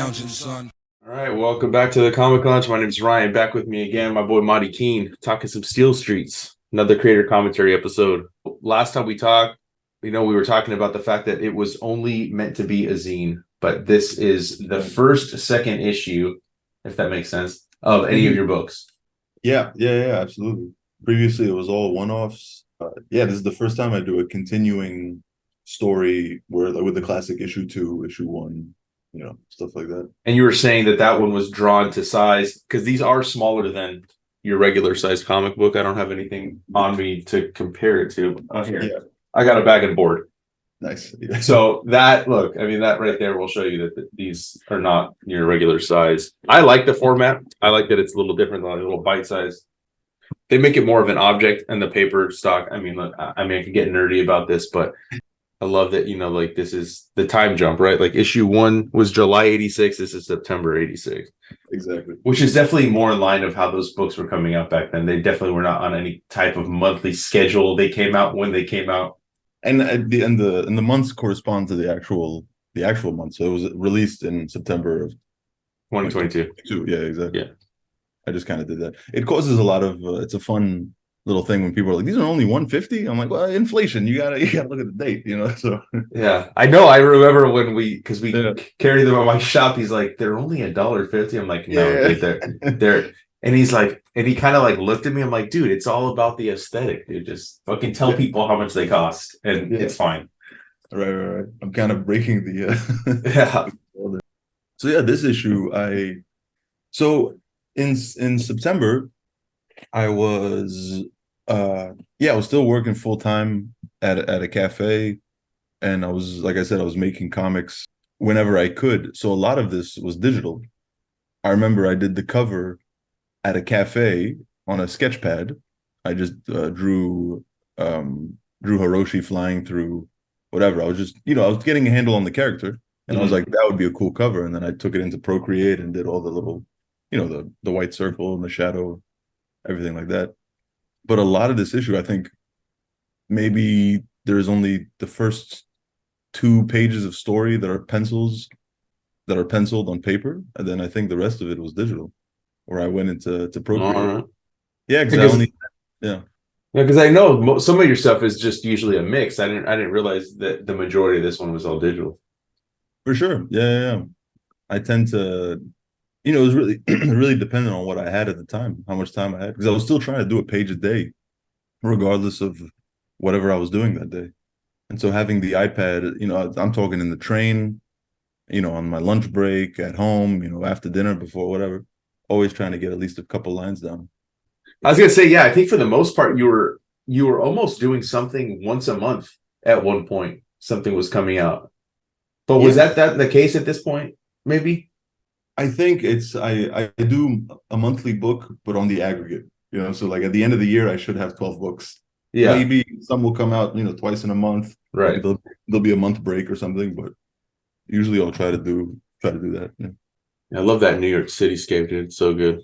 lounging, son. All right, welcome back to the Comic Lounge. My name is Ryan. Back with me again, my boy Mahdi Khene, talking some Steel Streets, another creator commentary episode. Last time we talked, we were talking about the fact that it was only meant to be a zine, but this is the first second issue, if that makes sense, of any of your books. Yeah, absolutely. Previously, it was all one-offs. This is the first time I do a continuing story where, like, with the classic issue 2, issue 1, stuff like that. And you were saying that one was drawn to size because these are smaller than your regular size comic book. I don't have anything on me to compare it to. Oh, here. Yeah. I got a bag and board. Nice. Yeah. So that right there will show you that these are not your regular size. I like the format. I like that it's a little different, a little bite size. They make it more of an object, and the paper stock. I could get nerdy about this, but I love that, this is the time jump, right? Like issue 1 was July 86. This is September 86. Exactly. Which is definitely more in line of how those books were coming out back then. They definitely were not on any type of monthly schedule. They came out when they came out. And the months correspond to the actual month. So it was released in September of 2022. Yeah, exactly. Yeah. I just kind of did that. It causes a lot of it's a fun little thing when people are like, these are only 150. I'm like, well, inflation, you gotta look at the date, so yeah. I know. I remember when we carry them at my shop, he's like, they're only $1.50. I'm like, no, dude, they're and he's like, and he kind of like looked at me. I'm like, dude, it's all about the aesthetic, dude. Just fucking tell people how much they cost, and it's fine. Right. I'm kind of breaking the yeah. So yeah, this issue, in September, I was still working full time at a cafe, and I was, like I said, I was making comics whenever I could. So a lot of this was digital. I remember I did the cover at a cafe on a sketch pad. I just drew Hiroshi flying through whatever. I was just, I was getting a handle on the character, and I was like, that would be a cool cover. And then I took it into Procreate and did all the little, the white circle and the shadow, everything like that. But a lot of this issue, I think maybe there's only the first 2 pages of story that are penciled on paper, and then I think the rest of it was digital, where I went into Procreate. Yeah, because I know some of your stuff is just usually a mix. I didn't realize that the majority of this one was all digital. For sure. Yeah. I tend to, it was really really dependent on what I had at the time, how much time I had, because I was still trying to do a page a day, regardless of whatever I was doing that day. And so having the iPad, I'm talking in the train, on my lunch break, at home, after dinner, before whatever, always trying to get at least a couple lines down. I was gonna say, yeah, I think for the most part you were almost doing something once a month at one point. Something was coming out. But was that the case at this point, maybe? I think I do a monthly book, but on the aggregate, so like at the end of the year, I should have 12 books. Yeah. Maybe some will come out, twice in a month. Right. There'll be a month break or something, but usually I'll try to do that. Yeah. I love that New York cityscape, dude. It's so good.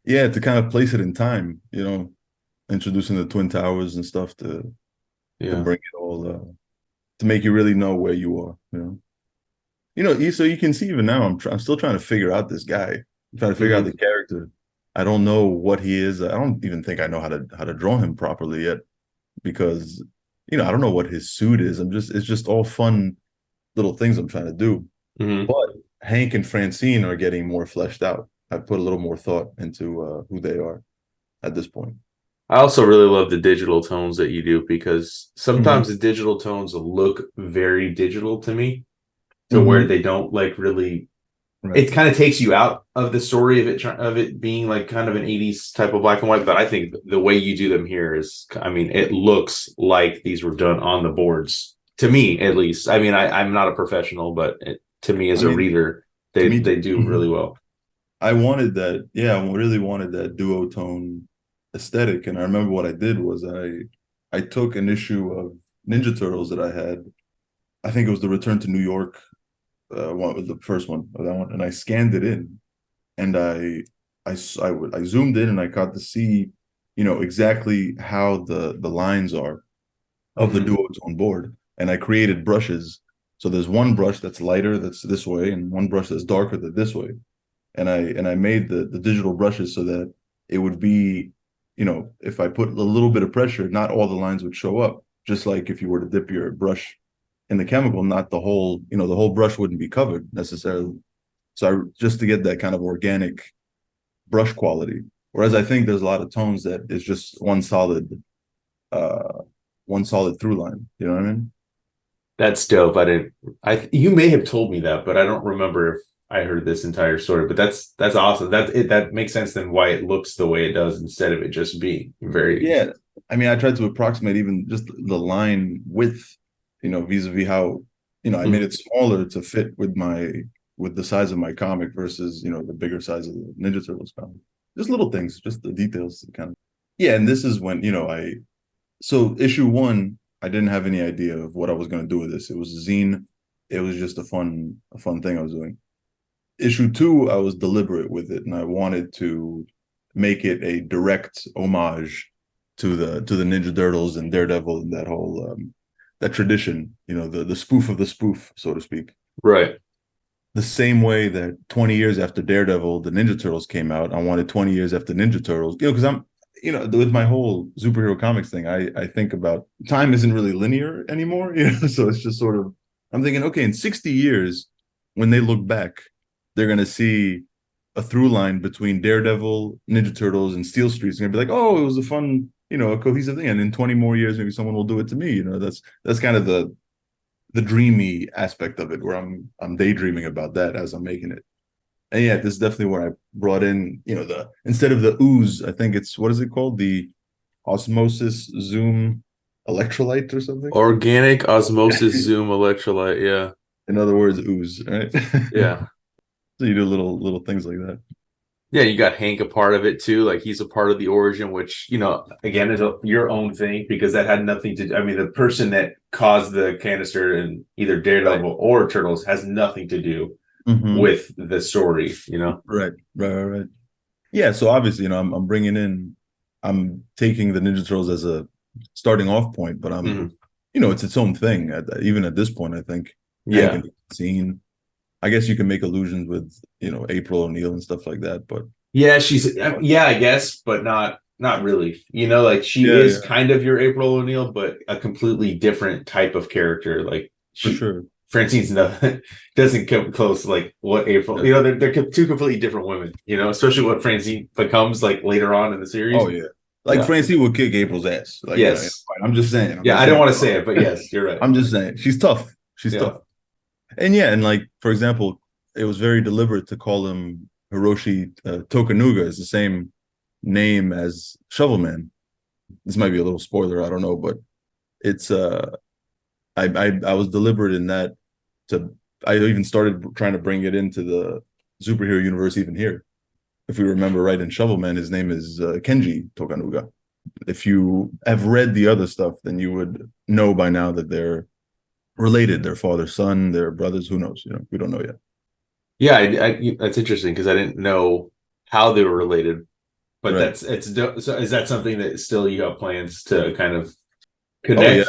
Yeah, to kind of place it in time, introducing the Twin Towers and stuff to bring it all to make you really know where you are, so you can see even now I'm still trying to figure out this guy. I'm trying to figure out the character. I don't know what he is. I don't even think I know how to draw him properly yet, because I don't know what his suit is. It's just all fun little things I'm trying to do. But Hank and Francine are getting more fleshed out. I put a little more thought into who they are at this point. I also really love the digital tones that you do, because sometimes the digital tones look very digital to me, to where they don't like really. Right. It kind of takes you out of the story of it being like kind of an 80s type of black and white. But I think the way you do them here is, it looks like these were done on the boards, to me at least. I'm not a professional, but to me as a reader, they do really well. I wanted that. Yeah, I really wanted that duotone aesthetic. And I remember what I did was I took an issue of Ninja Turtles that I had. I think it was the Return to New York one was the first one of that one, and I scanned it in, and I zoomed in, and I got to see, exactly how the lines are of the duos on board, and I created brushes. So there's one brush that's lighter that's this way, and one brush that's darker that's this way. And I made the digital brushes so that it would be, if I put a little bit of pressure, not all the lines would show up. Just like if you were to dip your brush in the chemical, not the whole, the whole brush wouldn't be covered necessarily. So just to get that kind of organic brush quality. Whereas I think there's a lot of tones that is just one solid through line. You know what I mean? That's dope. You may have told me that, but I don't remember if I heard this entire story. But that's awesome. That makes sense then why it looks the way it does instead of it just being very. Yeah. I mean, I tried to approximate even just the line width, vis-a-vis how, I made it smaller to fit with the size of my comic versus, the bigger size of the Ninja Turtles comic. Just little things, just the details kind of. Yeah, and this is when, so issue 1, I didn't have any idea of what I was going to do with this. It was a zine. It was just a fun thing I was doing. Issue 2, I was deliberate with it, and I wanted to make it a direct homage to the Ninja Turtles and Daredevil and that whole that tradition, the spoof of the spoof, so to speak. Right. The same way that 20 years after Daredevil, the Ninja Turtles came out, I wanted 20 years after Ninja Turtles, because I'm, with my whole superhero comics thing, I think about time isn't really linear anymore, so it's just sort of, I'm thinking, okay, in 60 years, when they look back, they're going to see a through line between Daredevil, Ninja Turtles, and Steel Streets. They're going to be like, oh, it was a fun, a cohesive thing. And in 20 more years, maybe someone will do it to me. That's kind of the dreamy aspect of it, where I'm daydreaming about that as I'm making it. And yeah, this is definitely where I brought in, instead of the ooze, I think it's, what is it called? The osmosis zoom electrolyte or something? Organic osmosis zoom electrolyte, yeah. In other words, ooze, right? Yeah. So you do little things like that. Yeah, you got Hank a part of it too. Like he's a part of the origin, which, again, is your own thing, because that had nothing to do. I mean, the person that caused the canister in either Daredevil or Turtles has nothing to do with the story, Right. Yeah, so obviously, I'm taking the Ninja Turtles as a starting off point, but it's its own thing. Even at this point, I think. Yeah. Hank and scene. I guess you can make allusions with, April O'Neil and stuff like that, but yeah, I guess, but not really. Like she is kind of your April O'Neil, but a completely different type of character. Like for sure. Francine's doesn't come close to like what April. They're two completely different women. Especially what Francine becomes like later on in the series. Oh yeah, Francine will kick April's ass. Like, yes, I'm just saying. I don't want to say it, but yes, you're right. I'm just saying she's tough. She's tough. And like, for example, it was very deliberate to call him Hiroshi Tokanuga. Is the same name as Shovelman. This might be a little spoiler, I don't know, but it's I was deliberate in that. I even started trying to bring it into the superhero universe even here. If we remember right, in Shovelman, his name is Kenji Tokanuga. If you have read the other stuff, then you would know by now that they're related. They're father, son, they're brothers. Who knows? We don't know yet. Yeah, that's interesting, because I didn't know how they were related. But right. So is that something that still you have plans to kind of connect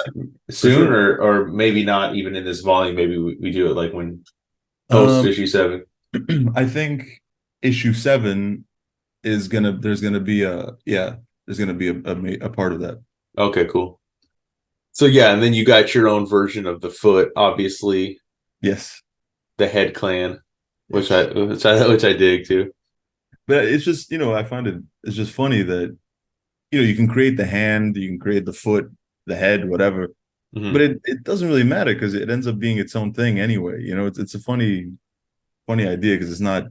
soon, sure. or maybe not even in this volume? Maybe we do it like when post issue 7. I think issue 7 is there's gonna be a part of that. Okay, cool. So yeah, and then you got your own version of the Foot, obviously. Yes. The Head Clan, which I dig too. But it's just, I find it's just funny that, you can create the hand, you can create the foot, the head, whatever, but it doesn't really matter, because it ends up being its own thing anyway. It's a funny idea, because it's not,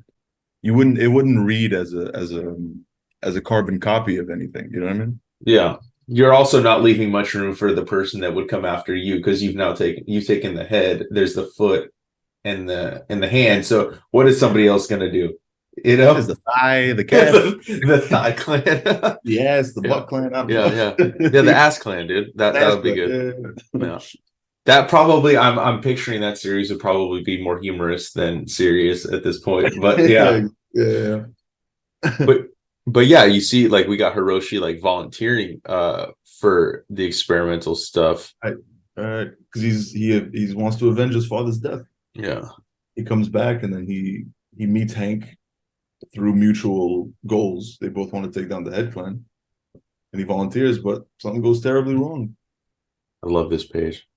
it wouldn't read as a carbon copy of anything. You know what I mean? Yeah. You're also not leaving much room for the person that would come after you, because you've taken the head, there's the foot and the hand. So what is somebody else going to do? There's the thigh, the calf, the thigh clan. Yes, the butt clan. Yeah, the ass clan, dude. That would be good. Yeah. That probably, I'm picturing that series would probably be more humorous than serious at this point. But yeah. But yeah, you see, like, we got Hiroshi like volunteering for the experimental stuff. Because he wants to avenge his father's death. Yeah. He comes back and then he meets Hank through mutual goals. They both want to take down the Head Clan, and he volunteers, but something goes terribly wrong. I love this page.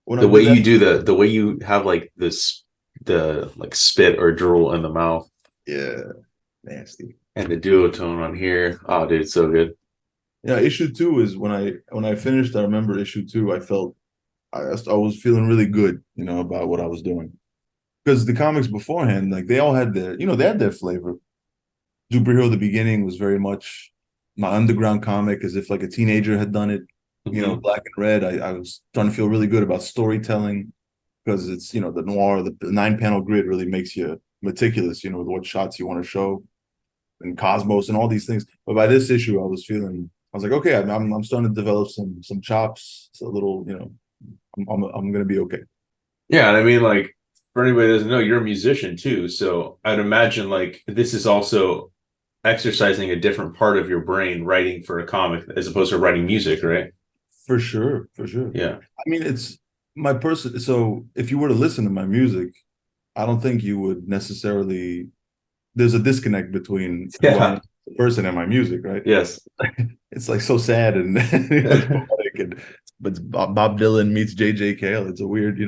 When I The way did that, you do the way you have like this the like spit or drool in the mouth yeah, nasty. and the duotone on here. Oh, dude, it's so good. Yeah, issue two is when I finished. I remember issue two. I was feeling really good, about what I was doing because the comics beforehand, like they all had they had their flavor. Superhero the beginning was very much my underground comic, as if like a teenager had done it. Mm-hmm. Black and red. I was starting to feel really good about storytelling because it's the noir, the 9-panel grid really makes you meticulous. With what shots you want to show and Cosmos and all these things. But by this issue, I was like, okay, I'm starting to develop some chops. It's a little, I'm gonna be okay. Yeah, and I mean, like, for anybody that doesn't know, you're a musician too. So I'd imagine like this is also exercising a different part of your brain writing for a comic as opposed to writing music, right? For sure, for sure. Yeah. I mean, it's my person. So if you were to listen to my music, I don't think you would necessarily. There's a disconnect between who I am Yeah. as a person and my music, right? Yes. It's like so sad and it's poetic, but it's Bob Dylan meets J.J. Cale. It's a weird,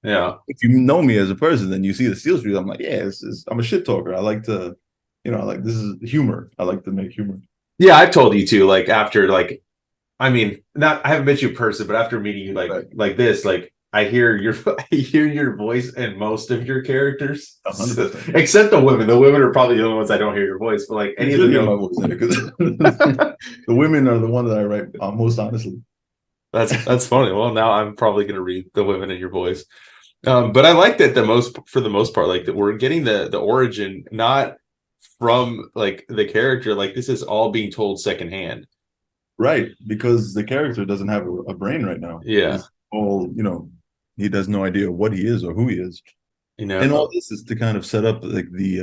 Yeah. If you know me as a person, then you see the Steel Street. I'm like, yeah, I'm a shit talker. I like to, like this is humor. I like to make humor. Yeah, I've told you too, like after like I mean, not I haven't met you in person, but after meeting you Right. like this, like I hear your I hear your voice in most of your characters. 100%. Except the women. The women are probably the only ones I don't hear your voice, but like any You of should the hear my voice in it because the women are the ones that I write most honestly. that's funny. Well, now I'm probably gonna read the women in your voice. But I like that for the most part, like that we're getting the origin not from like the character, like this is all being told secondhand. Right, because the character doesn't have a brain right now. Yeah. He's all, he has no idea what he is or who he is. You And all know, this is to kind of set up like the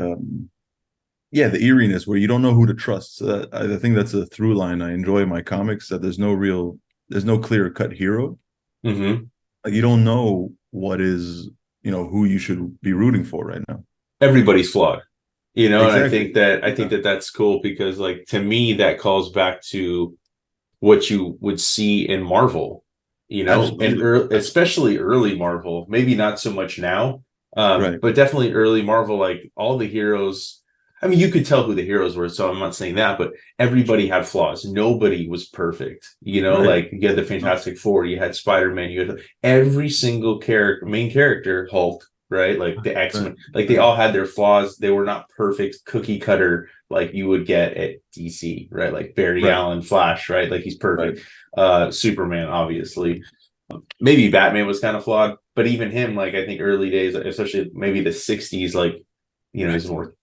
eeriness where you don't know who to trust. So I think that's a through line I enjoy in my comics, that there's no clear cut hero. mhm. Like you don't know what is, who you should be rooting for right now. Everybody's flawed. And Exactly. I think that that's cool because like to me that calls back to what you would see in Marvel, and Absolutely. especially early Marvel, maybe not so much now, Right. but definitely early Marvel, like all the heroes. I mean, you could tell who the heroes were, so I'm not saying that, but everybody had flaws. Nobody was perfect. Right. Like you had the Fantastic Four, you had Spider-Man, you had every single main character, Hulk, right? Like the Right. X-Men, like they Right. all had their flaws. They were not perfect cookie cutter like you would get at DC, right? Like Barry Right. Allen, Flash, right? Like he's Right. perfect. Superman, obviously. Maybe Batman was kind of flawed, but even him, like I think early days, especially maybe the '60s, like he's more.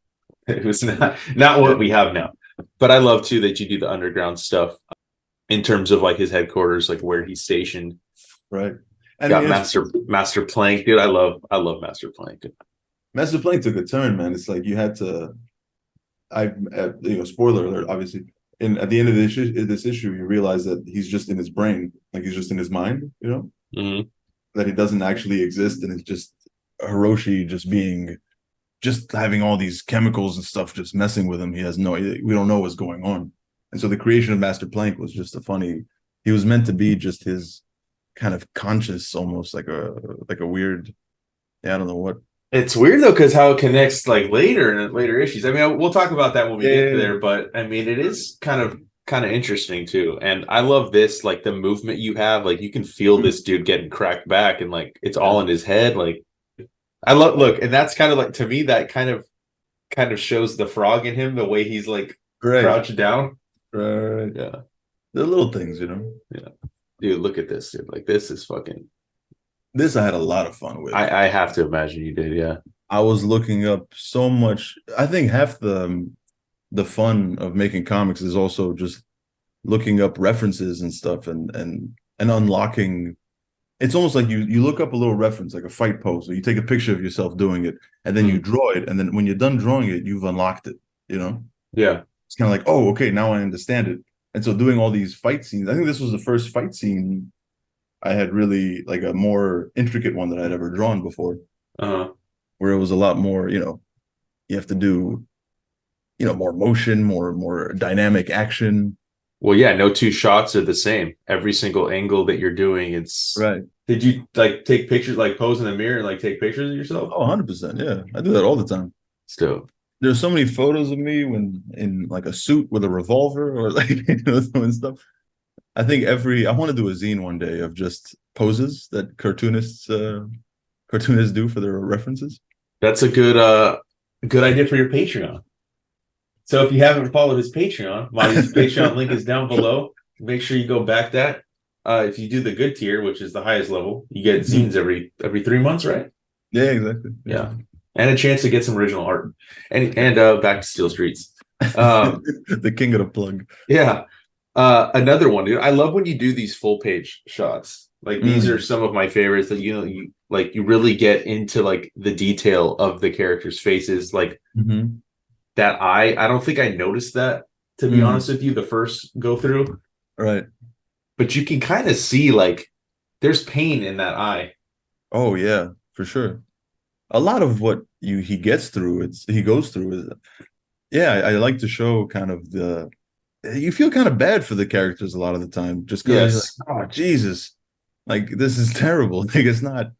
It was not Yeah. what we have now. But I love too that you do the underground stuff in terms of like his headquarters, like where he's stationed. Right. I mean, Got it's Master Plank, dude. I love Master Plank. Master Plank took a turn, man. It's like you had to. Spoiler alert, obviously. And at the end of this issue, you realize that he's just in his brain, like he's just in his mind, Mm-hmm. that he doesn't actually exist, and it's just Hiroshi just having all these chemicals and stuff just messing with him. He has we don't know what's going on. And so the creation of Master Plank was just he was meant to be just his kind of conscious, almost like a weird, yeah, I don't know what. It's weird though, because how it connects like later in later issues. I mean, we'll talk about that when we get Yeah. there, but I mean, it is kind of interesting too. And I love this, like the movement you have, like you can feel this dude getting cracked back, and like it's all in his head. Like I look, and that's kind of like to me that kind of shows the frog in him, the way he's like Right. crouched down. Right. Yeah, The little things, yeah, dude, look at this, dude. Like this is fucking. This I had a lot of fun with. I have to imagine you did, yeah. I was looking up so much. I think half the fun of making comics is also just looking up references and stuff and unlocking. It's almost like you look up a little reference, like a fight pose, or you take a picture of yourself doing it, and then you Mm, draw it, and then when you're done drawing it, you've unlocked it. yeah, It's kind of like, oh, okay, now I understand it. And so doing all these fight scenes, I think this was the first fight scene I had really like a more intricate one that I'd ever drawn before, Uh-huh. where it was a lot more, you have to do, more motion, more dynamic action. Well, yeah, no two shots are the same. Every single angle that you're doing, it's. Right. Did you like take pictures, like pose in the mirror and like take pictures of yourself? Oh, 100%. Yeah. I do that all the time. Still. There's so many photos of me when in like a suit with a revolver or like, doing stuff. I want to do a zine one day of just poses that cartoonists do for their references. That's a good idea for your Patreon. So if you haven't followed his Patreon, Mahdi's Patreon link is down below. Make sure you go back that. If you do the good tier, which is the highest level, you get zines every 3 months, right? Yeah, exactly. Yeah. And a chance to get some original art. And back to Steel Streets. The king of the plug. Yeah. Another one, dude. I love when you do these full page shots. Like these are some of my favorites that you really get into like the detail of the characters' faces. Like that I don't think I noticed that, to be honest with you, the first go through. Right. But you can kind of see like there's pain in that eye. Oh yeah, for sure. A lot of what he goes through is, yeah, I like to show kind of you feel kind of bad for the characters a lot of the time, just because you're like, oh Jesus, like this is terrible. Like it's not,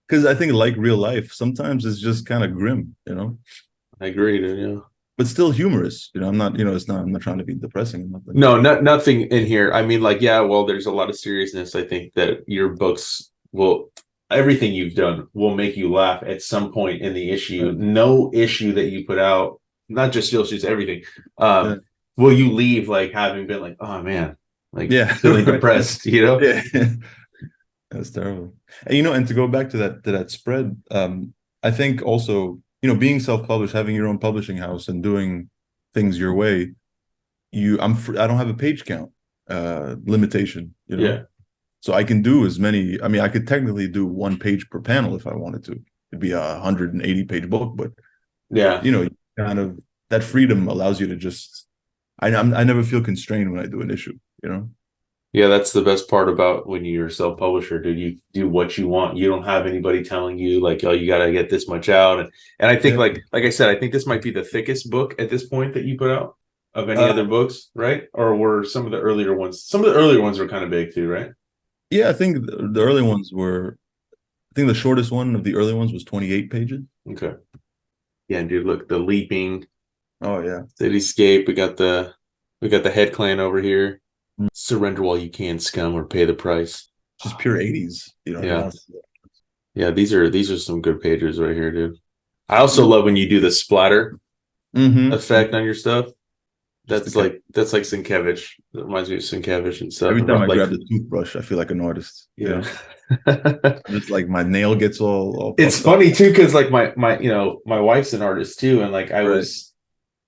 because I think like real life, sometimes it's just kind of grim, I agree, dude, yeah. But still humorous. I'm not, I'm not trying to be depressing or nothing. No, nothing in here. I mean, like, yeah, well, there's a lot of seriousness. I think that your books everything you've done will make you laugh at some point in the issue. Right. No issue that you put out, not just Steel Shoes, everything. Will you leave like having been like, oh man, like feeling depressed, Yeah. That's terrible. And to go back to that spread, I think also, being self-published, having your own publishing house and doing things your way, I don't have a page count limitation, Yeah. So I can do as many. I mean, I could technically do 1 page per panel if I wanted to. It'd be 180-page book, but yeah, kind of that freedom allows you to just. I never feel constrained when I do an issue. Yeah, that's the best part about when you're a self-publisher, dude. You do what you want. You don't have anybody telling you like, oh, you gotta get this much out. And I think like I said, I think this might be the thickest book at this point that you put out of any other books, right? Or were some of the earlier ones? Some of the earlier ones were kind of big too, right? Yeah, I think the early ones were. I think the shortest one of the early ones was 28 pages. Okay. Yeah, dude, look, the leaping. Oh yeah. Cityscape. We got the head clan over here. Surrender while you can, scum, or pay the price. Just pure 80s, Yeah. Yeah, these are some good pages right here, dude. I also love when you do the splatter effect on your stuff. That's like Sienkiewicz. That reminds me of Sienkiewicz and stuff. Every time I grab the toothbrush, I feel like an artist. Yeah. It's like my nail gets all it's funny too, because like my my wife's an artist too, and like I was.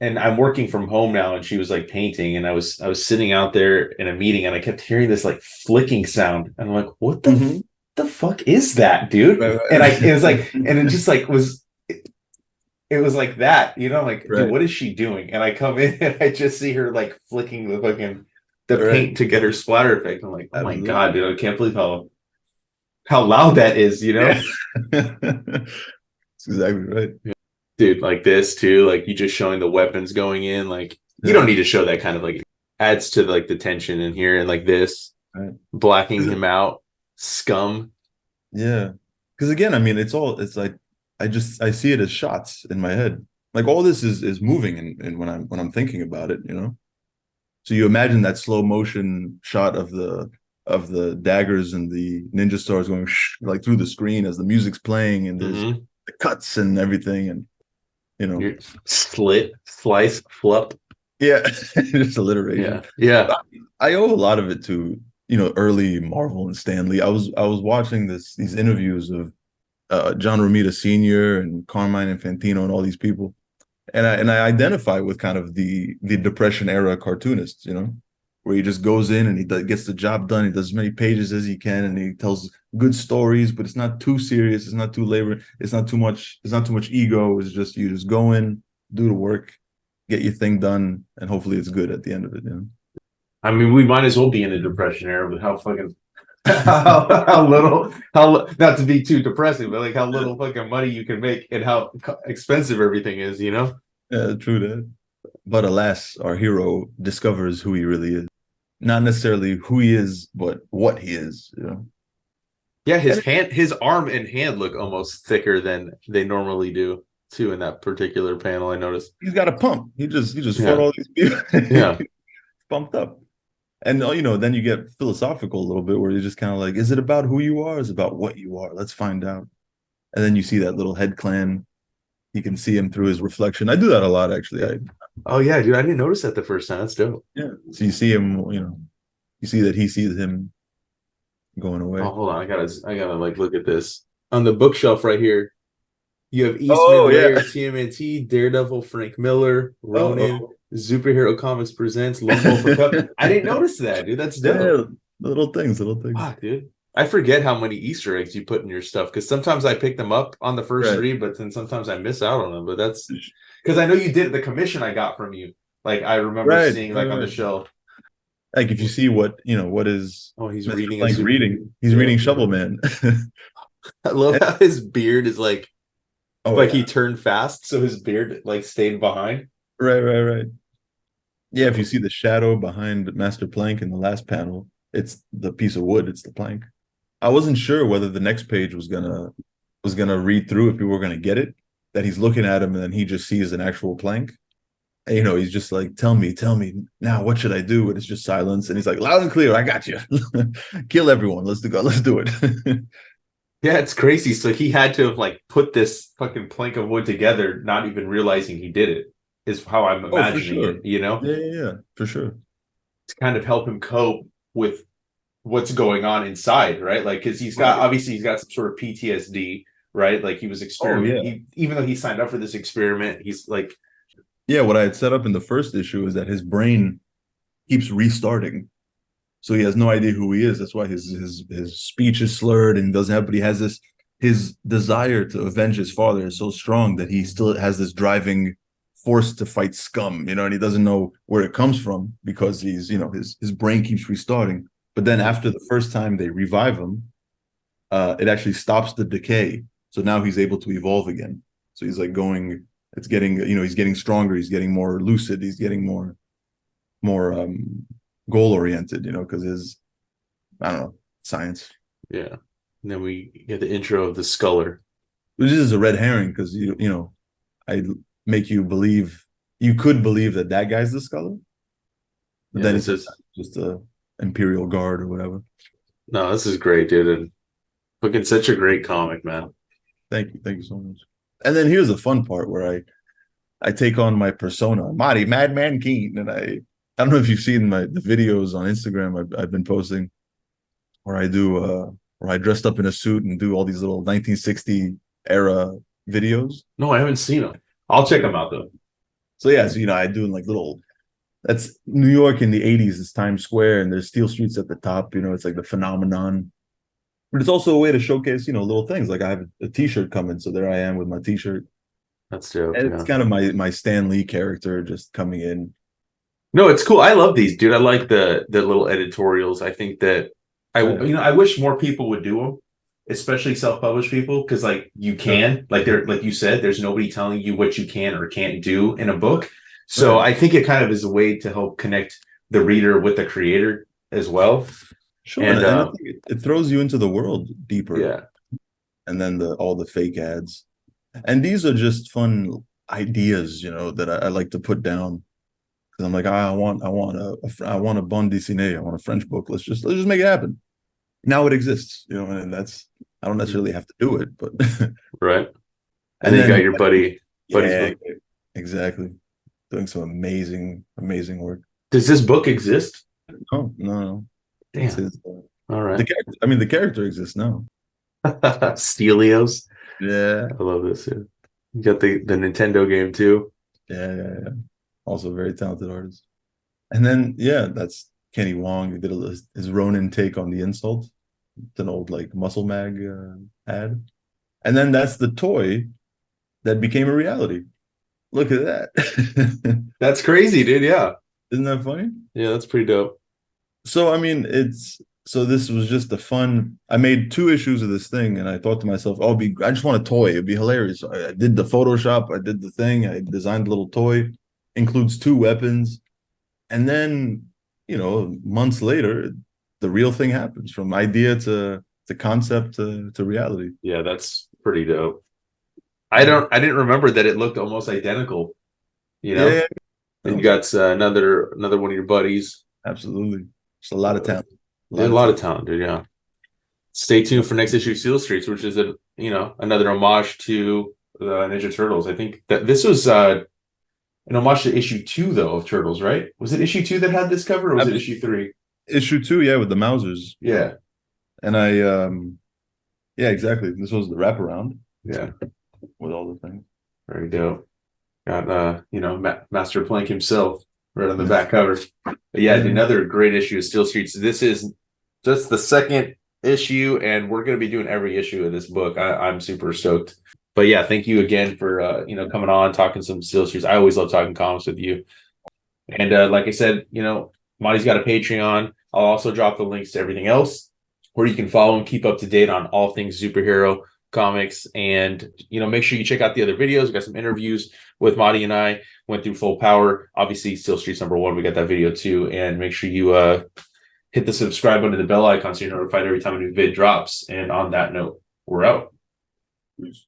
And I'm working from home now, and she was like painting, and I was sitting out there in a meeting, and I kept hearing this like flicking sound, and I'm like, "What the fuck is that, dude?" Right. And it was like, and it just like it was like that, like, dude, what is she doing? And I come in, and I just see her like flicking the fucking paint to get her splatter effect. I'm like, oh my god, dude, I can't believe how loud that is, Yeah. That's exactly right. Yeah. Dude, like this too, like you just showing the weapons going in, like you don't need to show that kind of like adds to like the tension in here, and like this blacking him out, scum. Yeah, because again, I mean, it's like I see it as shots in my head. Like all this is moving, and when I'm thinking about it, So you imagine that slow motion shot of the daggers and the ninja stars going like through the screen as the music's playing, and there's the cuts and everything, and slit, slice, flup. Yeah, just alliteration. Yeah. I owe a lot of it to early Marvel and Stan Lee. I was watching these interviews of John Romita Sr. and Carmine Infantino and all these people, and I identify with kind of the Depression era cartoonists, where he just goes in and he gets the job done. He does as many pages as he can, and he tells good stories, but it's not too serious. It's not too labor. It's not too much ego. It's just you just go in, do the work, get your thing done, and hopefully it's good at the end of it. I mean, we might as well be in the Depression era with how fucking how little, not to be too depressing, but like how little fucking money you can make and how expensive everything is, you know? Yeah, true that. But alas, our hero discovers who he really is. Not necessarily who he is, but what he is, you know. Yeah, And his arm and hand look almost thicker than they normally do too in that particular panel. I noticed. he's got a pump. He just fought Yeah, all these people. yeah. Pumped up. And then you get philosophical a little bit where you're just kind of like, is it about who you are? Is it about what you are? Let's find out. And then you see that little head clan. You can see him through his reflection. I do that a lot, actually. Oh yeah, dude, I didn't notice that the first time. That's dope. Yeah. So you see him, you see that he sees him going away. Oh, hold on, I gotta like look at this on the bookshelf right here. You have Eastman, Oh yeah. Laird, TMNT, Daredevil, Frank Miller, Ronin, Oh, Superhero Comics presents Lone Wolf for Cup. I didn't notice that, dude. That's dope. yeah, little things, little things. Ah, dude. I forget how many Easter eggs you put in your stuff because sometimes I pick them up on the first Right. read, but then sometimes I miss out on them. But that's because I know you did the commission I got from you. Like I remember Right. seeing like on the Right. shelf. Like if you see what is Oh, he's Mr. reading a Plank super. reading, he's Yeah. reading Shovel Man. I love how his beard is Oh like yeah. he turned fast, so his beard like stayed behind. Right, right, right. Yeah, if you Oh, see the shadow behind Master Plank in the last panel, it's the piece of wood, it's the plank. I wasn't sure whether the next page was gonna read through if we were gonna get it, that he's looking at him and then he just sees an actual plank. And, he's just like, tell me now, what should I do? And it's just silence. And he's like, loud and clear, I got you. Kill everyone. Let's do it. yeah, it's crazy. So he had to have like put this fucking plank of wood together, not even realizing he did it. Is how I'm Oh, for imagining sure. it. You know, Yeah, yeah, yeah, for sure. to kind of help him cope with what's going on inside, right? Like, because Right. he's got some sort of PTSD, right? Like he was Oh experiment. yeah. He even though he signed up for this experiment, he's like, Yeah, what I had set up in the first issue is that his brain keeps restarting. So he has no idea who he is. That's why his speech is slurred and doesn't have, but he has this his desire to avenge his father is so strong that he still has this driving force to fight scum, and he doesn't know where it comes from because his brain keeps restarting. But then after the first time they revive him, it actually stops the decay. So now he's able to evolve again. So he's like it's getting, he's getting stronger, he's getting more lucid, he's getting more goal oriented, because his, I don't know, science. yeah. And then we get the intro of the Sculler. Which is a red herring because I make you could believe that guy's the scholar, but Yeah, then this it's is just a Imperial Guard or whatever. no, this is great, dude, and fucking such a great comic, man. Thank you so much. And then here's the fun part where I take on my persona, Mahdi Madman Khene, and I don't know if you've seen the videos on Instagram I've been posting where where I dressed up in a suit and do all these little 1960 era videos. No, I haven't seen them. I'll check them out though. So yeah, so I do like little. That's New York in the 80s. It's Times Square, and there's steel streets at the top. It's like the phenomenon. But it's also a way to showcase, little things. Like I have a T-shirt coming, so there I am with my T-shirt, That's dope. and it's Yeah. kind of my Stan Lee character just coming in. No, it's cool. I love these, dude. I like the little editorials. I think that Right. I wish more people would do them, especially self-published people, because like you Sure. can, like they're like you said, there's nobody telling you what you can or can't do in a book. So Right. I think it kind of is a way to help connect the reader with the creator as well. Sure. And And I think it throws you into the world deeper, yeah, and then all the fake ads. And these are just fun ideas, that I like to put down. Because I'm like, I want a bande dessinée, I want a French book. Let's just make it happen. Now it exists, and that's I don't necessarily have to do it, but right. And and then you got then your buddy's yeah, book. exactly. Doing some amazing work. Does this book exist? Oh no. It's Damn. his All the right. character, I mean the character exists now. Stelios. Yeah, I love this. Yeah. You got the Nintendo game too. yeah. Also a very talented artist. And then yeah, that's Kenny Wong. He did his Ronin take on the insult. It's an old like Muscle Mag ad. And then that's the toy that became a reality. Look at that. That's crazy, dude. Yeah. Isn't that funny? Yeah, that's pretty dope. So I mean, it's So this was just a fun. I made 2 issues of this thing, and I thought to myself, "Oh, I just want a toy. It'd be hilarious." So I did the Photoshop. I did the thing. I designed a little toy. Includes 2 weapons, and then months later, the real thing happens from idea to concept to reality. Yeah, that's pretty dope. I didn't remember that it looked almost identical. You know, Yeah, and you got another one of your buddies. absolutely. Just a lot of talent. There's a lot of talent, dude. Yeah. Stay tuned for next issue of Seal Streets, which is another homage to the Ninja Turtles. I think that this was an homage to issue 2 though of Turtles, right? Was it issue 2 that had this cover, or was it issue 3? Issue 2, yeah, with the Mausers. Yeah. And yeah, exactly. This was the wraparound. Yeah. With all the things. Very dope. Got Master Plank himself right on the back cover. But yeah, another great issue of Steel Streets. This is just the second issue, and we're going to be doing every issue of this book. I'm super stoked. But yeah, thank you again for coming on, talking some Steel Streets. I always love talking comics with you. And like I said, Mahdi's got a Patreon. I'll also drop the links to everything else where you can follow and keep up to date on all things superhero comics. And make sure you check out the other videos. We got some interviews with Mahdi and I. Went through Full Power, obviously Steel Streets #1. We got that video too. And make sure you hit the subscribe button and the bell icon so you're notified every time a new vid drops. And on that note, we're out. Peace.